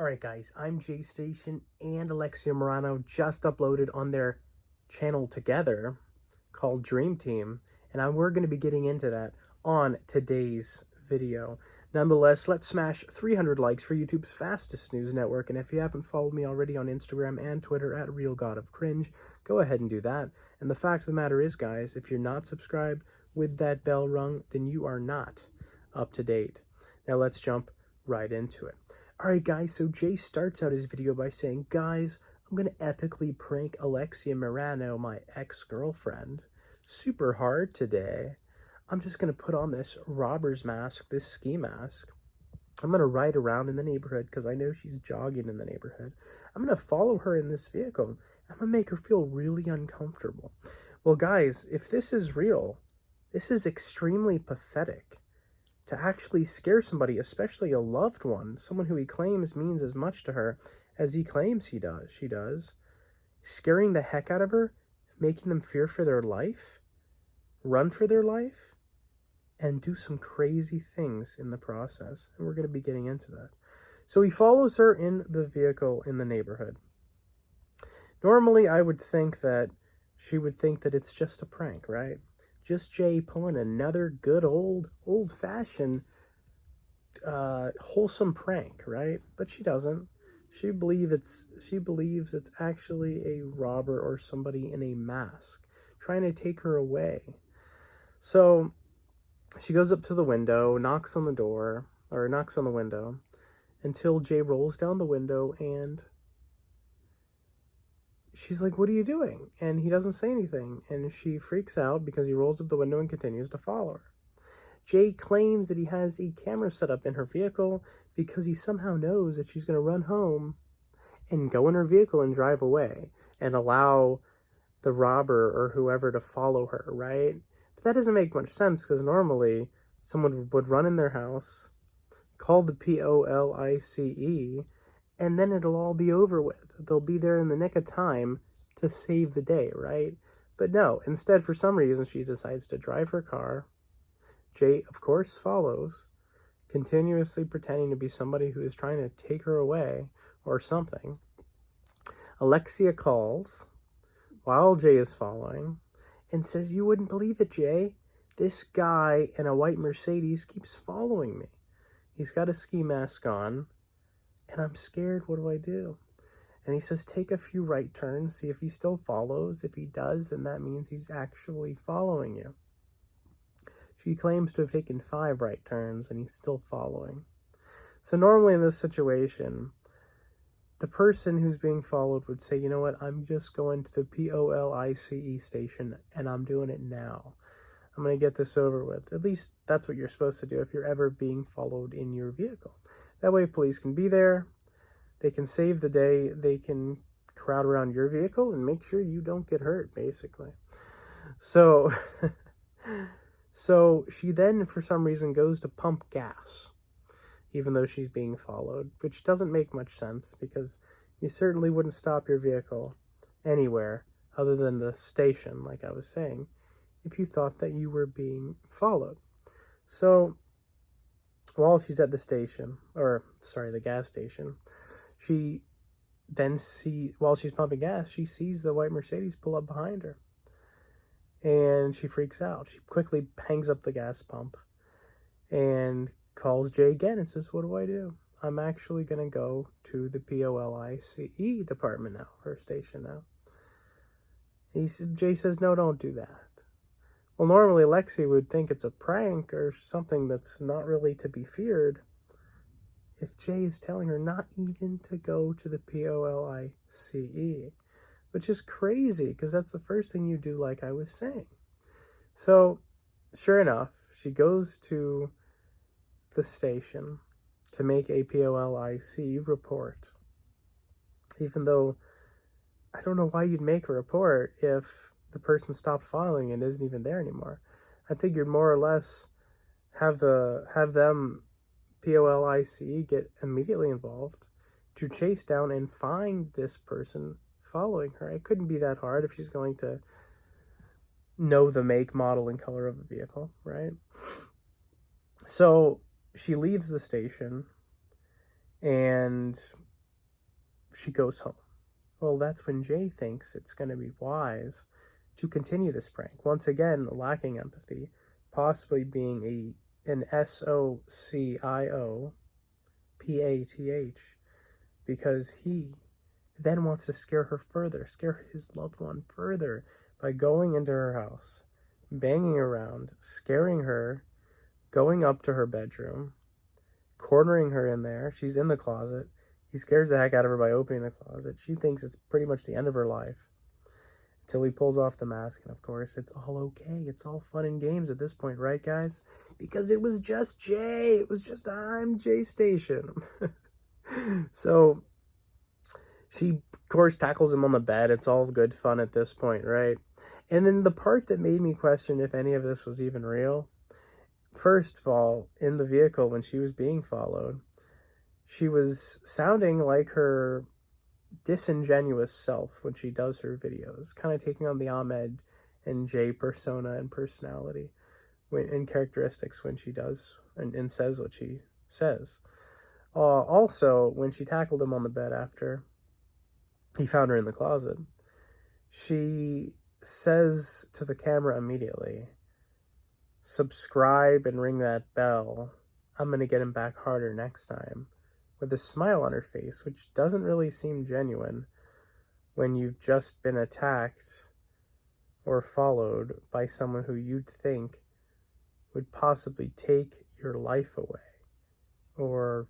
Alright guys, ImJayStation and Alexia Marano just uploaded on their channel together called Dream Team, and we're going to be getting into that on today's video. Nonetheless, let's smash 300 likes for YouTube's fastest news network, and if you haven't followed me already on Instagram and Twitter at RealGodOfCringe, go ahead and do that. And the fact of the matter is, guys, if you're not subscribed with that bell rung, then you are not up to date. Now let's jump right into it. Alright guys, so Jay starts out his video by saying, guys, I'm going to epically prank Alexia Marano, my ex-girlfriend, super hard today. I'm just going to put on this robber's mask, this ski mask. I'm going to ride around in the neighborhood because I know she's jogging in the neighborhood. I'm going to follow her in this vehicle. I'm going to make her feel really uncomfortable. Well, guys, if this is real, this is extremely pathetic. To actually scare somebody, especially a loved one, someone who he claims means as much to her as he claims she does, scaring the heck out of her, making them fear for their life, run for their life, and do some crazy things in the process. And we're going to be getting into that. So he follows her in the vehicle in the neighborhood. Normally, I would think that she would think that it's just a prank, right? Just Jay pulling another good old-fashioned wholesome prank, right? But she doesn't. She believes it's actually a robber or somebody in a mask trying to take her away. So she goes up to the window, knocks on the window, until Jay rolls down the window and she's like, what are you doing? And he doesn't say anything. And she freaks out because he rolls up the window and continues to follow her. Jay claims that he has a camera set up in her vehicle because he somehow knows that she's going to run home and go in her vehicle and drive away and allow the robber or whoever to follow her, right? But that doesn't make much sense because normally someone would run in their house, call the POLICE, and then it'll all be over with. They'll be there in the nick of time to save the day, right? But no, instead, for some reason, she decides to drive her car. Jay, of course, follows, continuously pretending to be somebody who is trying to take her away or something. Alexia calls while Jay is following and says, you wouldn't believe it, Jay. This guy in a white Mercedes keeps following me. He's got a ski mask on. And I'm scared, what do I do? And he says, take a few right turns, see if he still follows. If he does, then that means he's actually following you. She claims to have taken 5 right turns, and he's still following. So normally in this situation, the person who's being followed would say, you know what, I'm just going to the POLICE station, and I'm doing it now. I'm going to get this over with. At least that's what you're supposed to do if you're ever being followed in your vehicle. That way police can be there, they can save the day, they can crowd around your vehicle and make sure you don't get hurt, basically. So, so she then, for some reason, goes to pump gas, even though she's being followed, which doesn't make much sense because you certainly wouldn't stop your vehicle anywhere other than the station, like I was saying, if you thought that you were being followed. So while she's at the station, the gas station, she then while she's pumping gas, she sees the white Mercedes pull up behind her. And she freaks out. She quickly hangs up the gas pump and calls Jay again and says, what do I do? I'm actually going to go to the POLICE department now, or station now. Jay says, no, don't do that. Well, normally Alexia would think it's a prank or something that's not really to be feared if Jay is telling her not even to go to the POLICE, which is crazy because that's the first thing you do, like I was saying. So, sure enough, she goes to the station to make a POLICE report, even though I don't know why you'd make a report if the person stopped following and isn't even there anymore. I figured more or less have them POLICE get immediately involved to chase down and find this person following her. It couldn't be that hard if she's going to know the make, model, and color of the vehicle, right? So she leaves the station and she goes home. Well, that's when Jay thinks it's going to be wise to continue this prank. Once again, lacking empathy, possibly being an SOCIOPATH, because he then wants to scare her further, scare his loved one further by going into her house, banging around, scaring her, going up to her bedroom, cornering her in there. She's in the closet. He scares the heck out of her by opening the closet. She thinks it's pretty much the end of her life until he pulls off the mask. And of course, it's all okay. It's all fun and games at this point, right, guys? Because it was just Jay. It was just ImJayStation. So she, of course, tackles him on the bed. It's all good fun at this point, right? And then the part that made me question if any of this was even real, first of all, in the vehicle when she was being followed, she was sounding like her disingenuous self when she does her videos, kind of taking on the Ahmed and Jay persona and personality and characteristics when she does and says what she says. Also, when she tackled him on the bed after he found her in the closet, she says to the camera immediately, "Subscribe and ring that bell. I'm going to get him back harder next time," with a smile on her face, which doesn't really seem genuine when you've just been attacked or followed by someone who you'd think would possibly take your life away or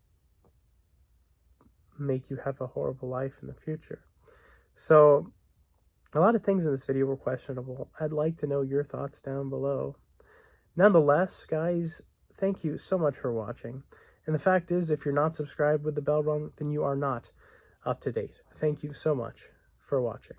make you have a horrible life in the future. So a lot of things in this video were questionable. I'd like to know your thoughts down below. Nonetheless, guys, thank you so much for watching. And the fact is, if you're not subscribed with the bell rung, then you are not up to date. Thank you so much for watching.